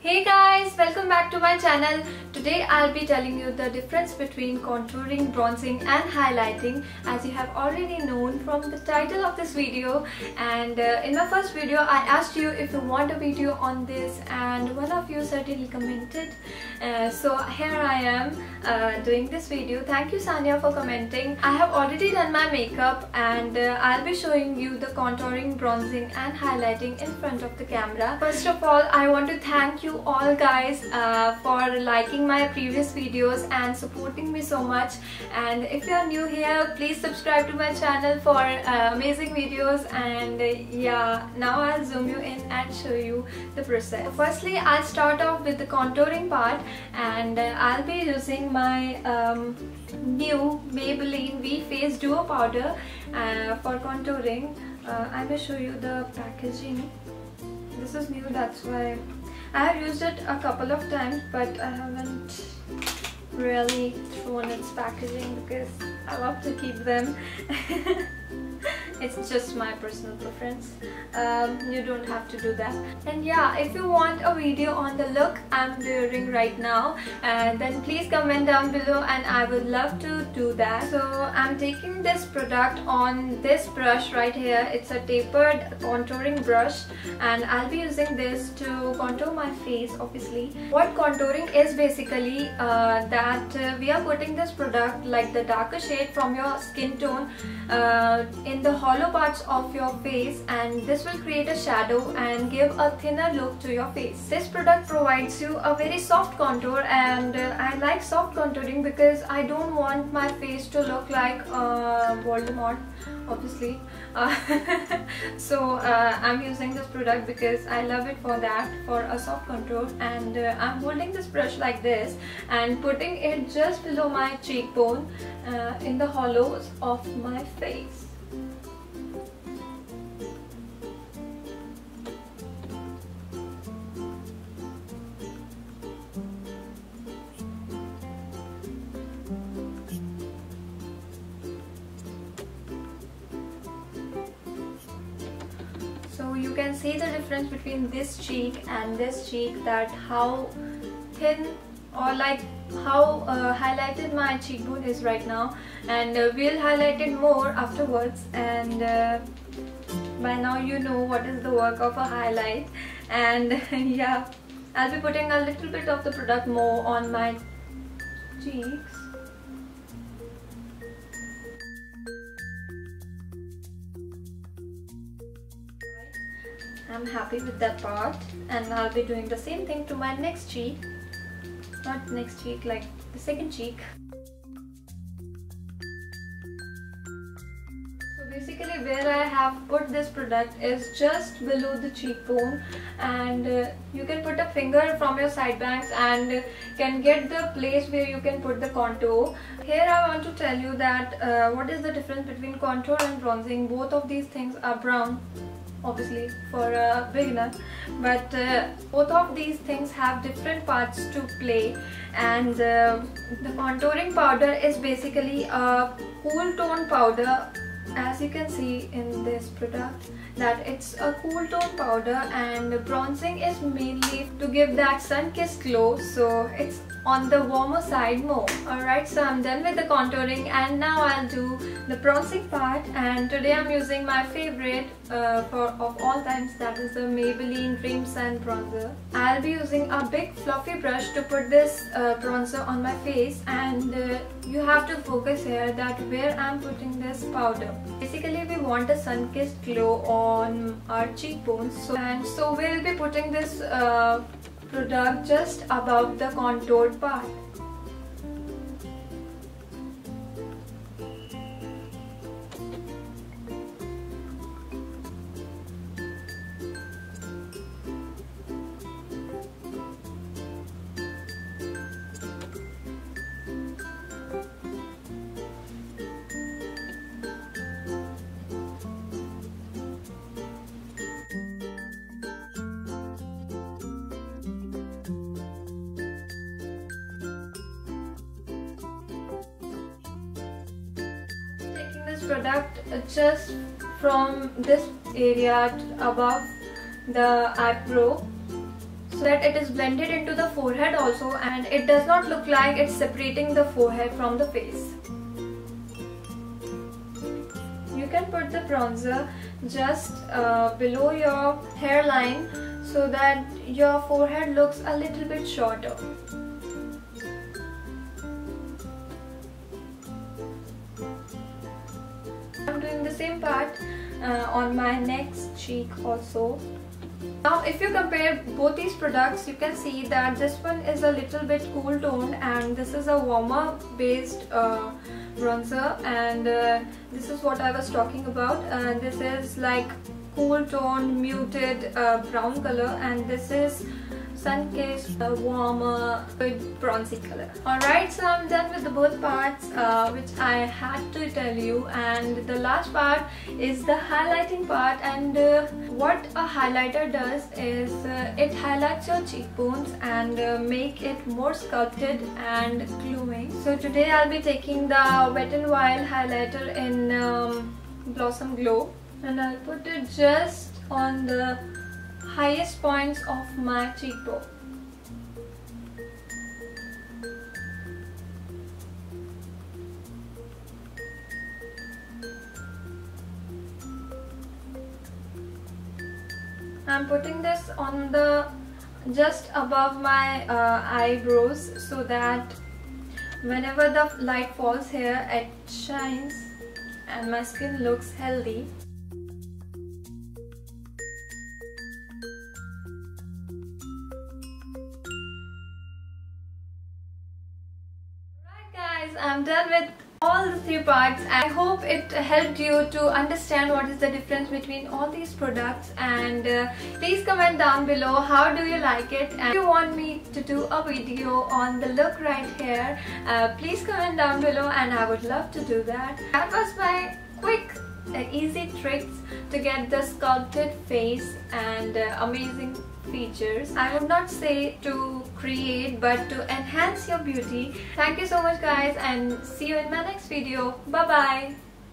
Hey guys, welcome back to my channel. Today I'll be telling you the difference between contouring, bronzing and highlighting, as you have already known from the title of this video. And in my first video I asked you if you want a video on this, and one of you certainly commented. So here I am doing this video. Thank you Sanya for commenting. I have already done my makeup and I'll be showing you the contouring, bronzing and highlighting in front of the camera. First of all, I want to thank you all guys for liking my previous videos and supporting me so much. And if you are new here, please subscribe to my channel for amazing videos. And yeah, now I'll zoom you in and show you the process. So firstly, I'll start off with the contouring part, and I'll be using my new Maybelline Vface Duo Powder for contouring. I will show you the packaging. This is new, that's why I have used it a couple of times, but I haven't really thrown its packaging because I love to keep them. It's just my personal preference. You don't have to do that. And yeah, if you want a video on the look I'm wearing right now, then please comment down below and I would love to do that. So I'm taking this product on this brush right here. It's a tapered contouring brush, and I'll be using this to contour my face, obviously. What contouring is basically that we are putting this product, like the darker shade from your skin tone, in the hollow parts of your face, and this will create a shadow and give a thinner look to your face. This product provides you a very soft contour, and I like soft contouring because I don't want my face to look like Voldemort, obviously. So I'm using this product because I love it for that, for a soft contour. And I'm holding this brush like this and putting it just below my cheekbone, in the hollows of my face. So you can see the difference between this cheek and this cheek, that how thin or like how highlighted my cheekbone is right now, and we'll highlight it more afterwards. And by now you know what is the work of a highlight. And yeah, I'll be putting a little bit of the product more on my cheeks. I'm happy with that part, and I'll be doing the same thing to my next cheek. Not next cheek, like the second cheek. So basically where I have put this product is just below the cheekbone, and you can put a finger from your side bangs and can get the place where you can put the contour. Here I want to tell you that what is the difference between contour and bronzing. Both of these things are brown, obviously, for a beginner, but both of these things have different parts to play. And the contouring powder is basically a cool tone powder, as you can see in this product, that it's a cool tone powder. And bronzing is mainly to give that sun-kissed glow, so it's on the warmer side more. Alright, so I'm done with the contouring, and now I'll do the bronzing part. And today I'm using my favorite of all times, that is the Maybelline Dream Sun bronzer. I'll be using a big fluffy brush to put this bronzer on my face, and you have to focus here that where I'm putting this powder. Basically we want a sun-kissed glow on our cheekbones, so we'll be putting this product just above the contoured part. Product just from this area above the eyebrow, so that it is blended into the forehead also, and it does not look like it's separating the forehead from the face. You can put the bronzer just below your hairline so that your forehead looks a little bit shorter. I'm doing the same part on my next cheek also. Now if you compare both these products, you can see that this one is a little bit cool toned and this is a warmer based bronzer, and this is what I was talking about. This is like cool toned muted brown color, and this is sun-kissed warmer bronzy color. Alright, so I'm done with the both parts which I had to tell you, and the last part is the highlighting part. And what a highlighter does is it highlights your cheekbones and make it more sculpted and glowing. So today I'll be taking the Wet n Wild highlighter in Blossom Glow, and I'll put it just on the highest points of my cheekbone. I'm putting this on the just above my eyebrows so that whenever the light falls here, it shines and my skin looks healthy. I'm done with all the 3 parts. I hope it helped you to understand what is the difference between all these products, and please comment down below how do you like it, and if you want me to do a video on the look right here, please comment down below and I would love to do that. That was my quick easy tricks to get the sculpted face and amazing features. I would not say to create but to enhance your beauty. Thank you so much guys, and see you in my next video. Bye bye.